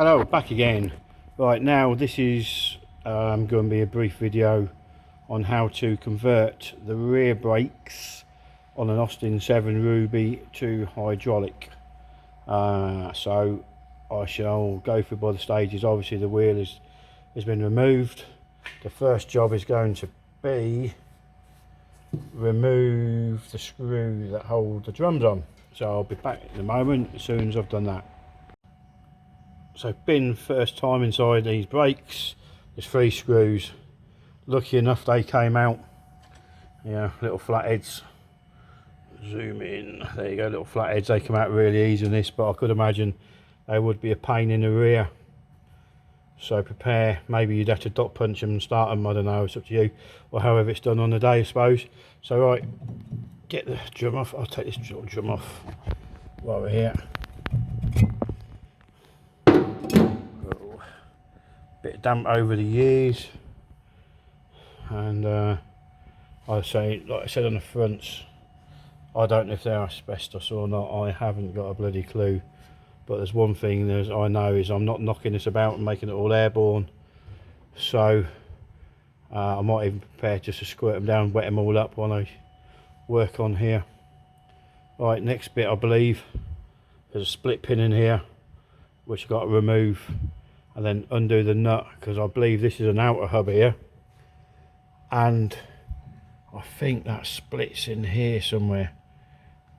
Hello, back again. Right, now this is going to be a brief video on how to convert the rear brakes on an Austin 7 Ruby to hydraulic. So I shall go through by the stages. Obviously the wheel has been removed. The first job is going to be remove the screw that hold the drums on. So I'll be back in a moment as soon as I've done that. So been first time inside these brakes, there's 3 screws. Lucky enough they came out, yeah, little flatheads. Zoom in, there you go, little flatheads. They come out really easy in this, but I could imagine they would be a pain in the rear. So prepare, maybe you'd have to dot punch them and start them, I don't know, it's up to you, or however it's done on the day I suppose. So right, get the drum off. I'll take this drum off while we're here. Bit of damp over the years, and I say, like I said on the fronts, I don't know if they're asbestos or not. I haven't got a bloody clue, but there's one thing I know is I'm not knocking this about and making it all airborne. So I might even prepare just to squirt them down, wet them all up while I work on here. Right, next bit, I believe there's a split pin in here which I've got to remove and then undo the nut, because I believe this is an outer hub here, and I think that splits in here somewhere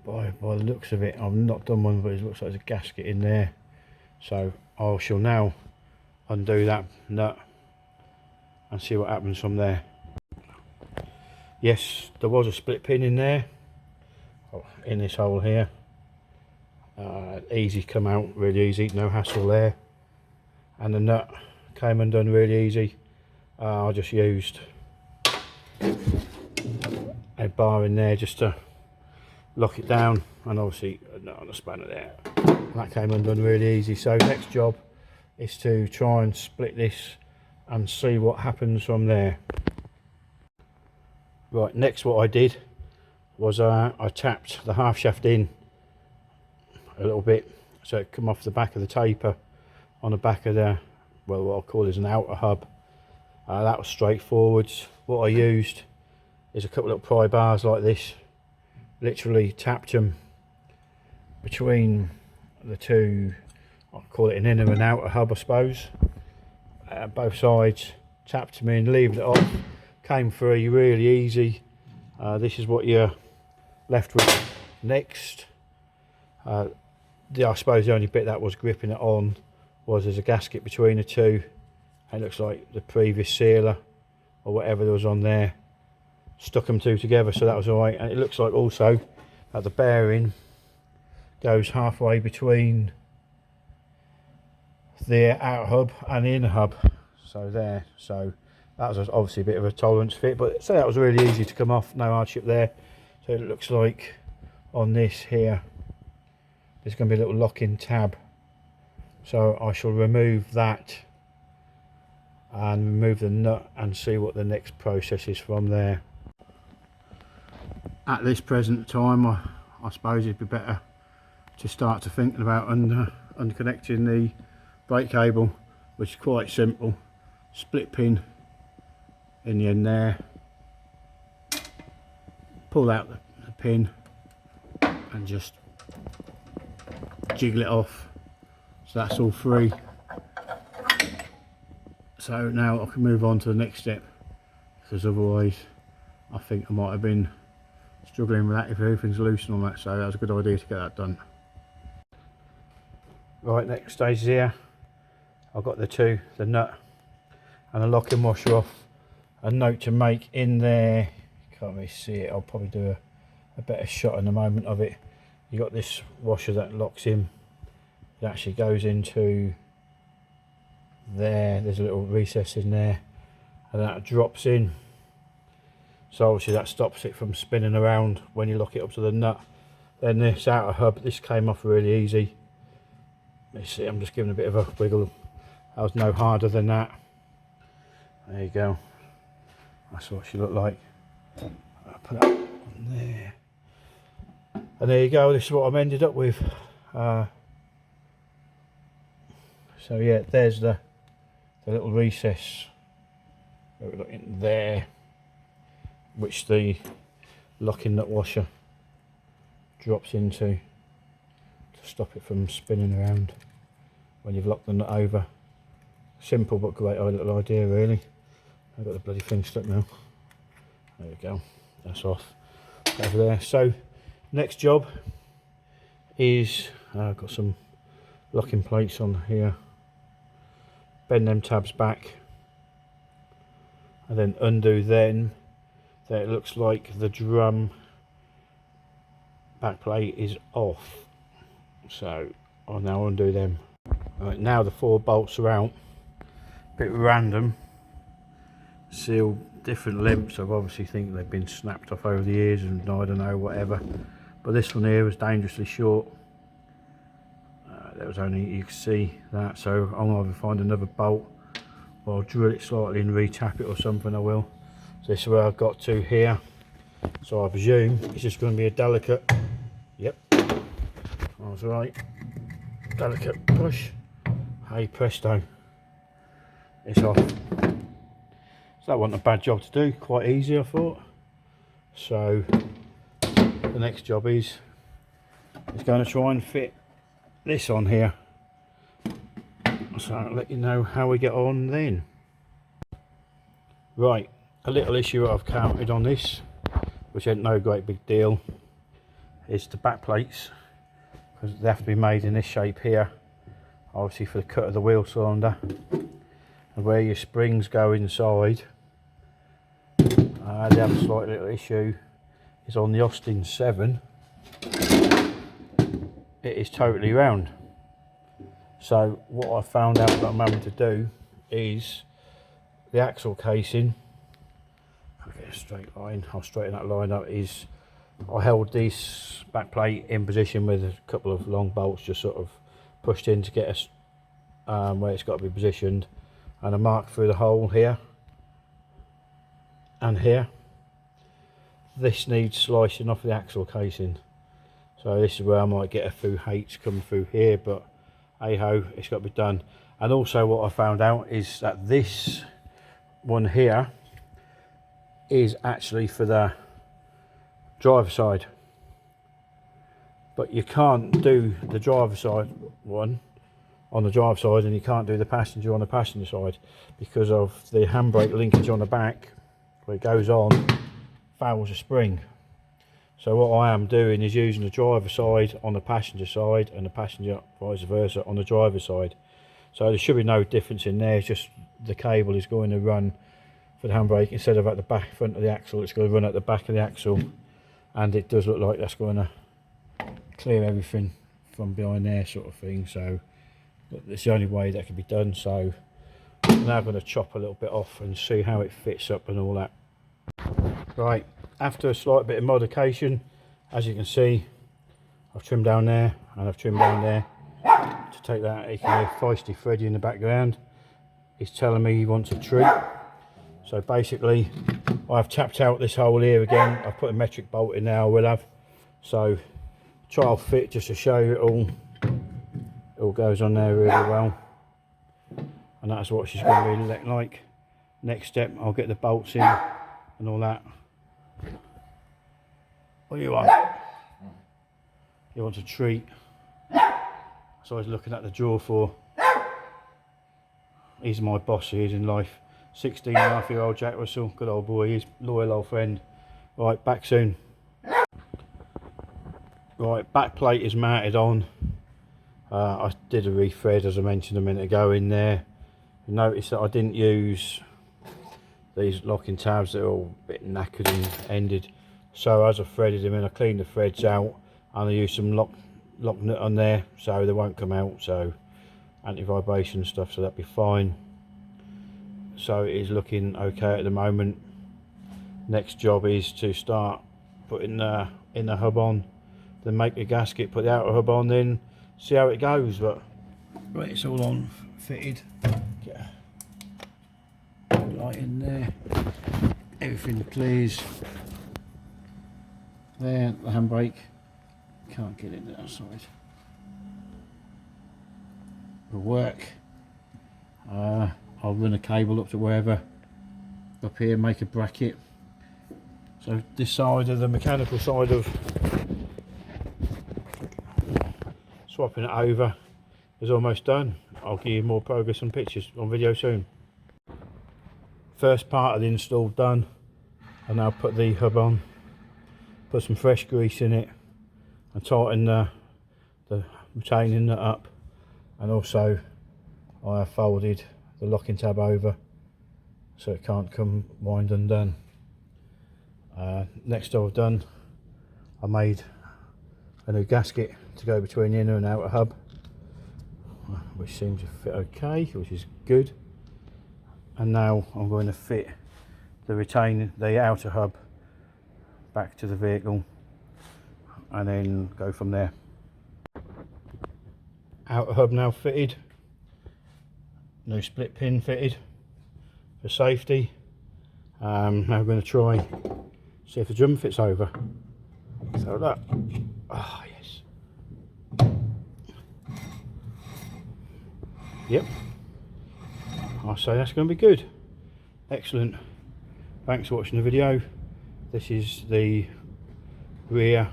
by the looks of it. I've not done one, but it looks like there's a gasket in there. So I shall now undo that nut and see what happens from there. Yes, there was a split pin in there, in this hole here. Easy come out, really easy, no hassle there. And the nut came undone really easy. I just used a bar in there just to lock it down, and obviously a nut on the spanner there. And that came undone really easy. So next job is to try and split this and see what happens from there. Right, next what I did was I tapped the half shaft in a little bit so it come off the back of the taper on the back of the, well, what I'll call is an outer hub. That was straightforward. What I used is a couple of pry bars like this, literally tapped them between the two, I'll call it an inner and outer hub I suppose, both sides, tapped them in, leaved it off, came free really easy. This is what you're left with next. I suppose the only bit that was gripping it on was there's a gasket between the two. It looks like the previous sealer or whatever there was on there stuck them two together, so that was alright. And it looks like also that the bearing goes halfway between the outer hub and the inner hub, so there. So that was obviously a bit of a tolerance fit, but so that was really easy to come off, no hardship there. So it looks like on this here there's going to be a little lock-in tab, so I shall remove that and remove the nut and see what the next process is from there. At this present time I suppose it'd be better to start to thinking about unconnecting the brake cable, which is quite simple. Split pin in the end there, pull out the pin and just jiggle it off, so that's all free. So now I can move on to the next step, because otherwise I think I might have been struggling with that if everything's loose and all that. So that was a good idea to get that done. Right, next stage is here. I've got the nut and the locking washer off. A note to make in there, can't really see it, I'll probably do a better shot in a moment of it. You got this washer that locks in, it actually goes into there, there's a little recess in there, and that drops in, so obviously that stops it from spinning around when you lock it up to the nut. Then this outer hub, this came off really easy. Let's see, I'm just giving a bit of a wiggle, that was no harder than that. There you go, that's what she looked like. I'll put that on there, and there you go, this is what I've ended up with. So yeah, there's the little recess that we're looking there, which the locking nut washer drops into to stop it from spinning around when you've locked the nut over. Simple but great little idea really. I've got the bloody thing stuck now. There we go, that's off over there. So next job is I've got some locking plates on here. Bend them tabs back and then undo them. There it looks like the drum back plate is off, so I'll now undo them. Right, now the 4 bolts are out, bit random, sealed different lengths. I obviously think they've been snapped off over the years and I don't know, whatever, but this one here was dangerously short. There was only, you can see that, so I'm going to either find another bolt or I'll drill it slightly and re-tap it or something. I will. So this is where I've got to here, so I presume it's just going to be a delicate, yep, I was right, delicate push, hey presto, it's off. So that wasn't a bad job to do, quite easy I thought. So the next job is going to try and fit this on here, so I'll let you know how we get on then. Right, a little issue I've counted on this, which ain't no great big deal, is the back plates, because they have to be made in this shape here, obviously for the cut of the wheel cylinder, and where your springs go inside. The other slight little issue is on the Austin 7, it is totally round. So what I found out that I'm having to do is the axle casing, I'll get a straight line, I'll straighten that line up, is I held this back plate in position with a couple of long bolts just sort of pushed in to get us where it's got to be positioned, and I marked through the hole here and here. This needs slicing off the axle casing, so this is where I might get a few hates coming through here, but hey ho, it's got to be done. And also what I found out is that this one here is actually for the driver's side, but you can't do the driver's side one on the driver's side and you can't do the passenger on the passenger side because of the handbrake linkage on the back where it goes on fouls a spring. So what I am doing is using the driver's side on the passenger side and the passenger vice versa on the driver's side. So there should be no difference in there, it's just the cable is going to run for the handbrake instead of at the back front of the axle, it's going to run at the back of the axle, and it does look like that's going to clear everything from behind there sort of thing. So it's the only way that can be done. So I'm now going to chop a little bit off and see how it fits up and all that. Right, after a slight bit of modification, as you can see, I've trimmed down there and I've trimmed down there. To take that, you can hear feisty Freddy in the background. He's telling me he wants a treat. So basically, I've tapped out this hole here again. I've put a metric bolt in there, I will have. So trial fit just to show you it all goes on there really well. And that's what she's going to be looking like. Next step, I'll get the bolts in and all that. What do you want? He wants a treat. So I was looking at the drawer for. He's my boss, he is in life. 16.5-year-old Jack Russell, good old boy, he's a loyal old friend. Right, back soon. Right, back plate is mounted on. I did a rethread as I mentioned a minute ago in there. You notice that I didn't use these locking tabs, they're all a bit knackered and ended. So as I threaded them in, I cleaned the threads out and I used some lock nut on there so they won't come out, so anti-vibration stuff, so that'd be fine. So it is looking okay at the moment. Next job is to start putting the inner hub on, then make the gasket, put the outer hub on, then see how it goes. But right, it's all on, fitted. Get a light in there, everything clears. There, the handbrake, can't get in that side. Will work. I'll run a cable up to wherever up here, make a bracket. So this side of the mechanical side of swapping it over is almost done. I'll give you more progress and pictures on video soon. First part of the install done. I now put the hub on, put some fresh grease in it and tighten the retaining nut up, and also I have folded the locking tab over so it can't come wind undone. Next I've done, I made a new gasket to go between the inner and outer hub, which seems to fit okay, which is good. And now I'm going to fit the outer hub back to the vehicle and then go from there. Outer hub now fitted, new split pin fitted for safety. Now I'm going to try see if the drum fits over. So that, ah yes, yep, I'll say that's going to be good. Excellent. Thanks for watching the video. This is the rear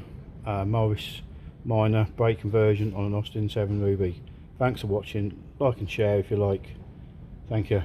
Morris minor brake conversion on an Austin 7 Ruby. Thanks for watching. Like and share if you like. Thank you.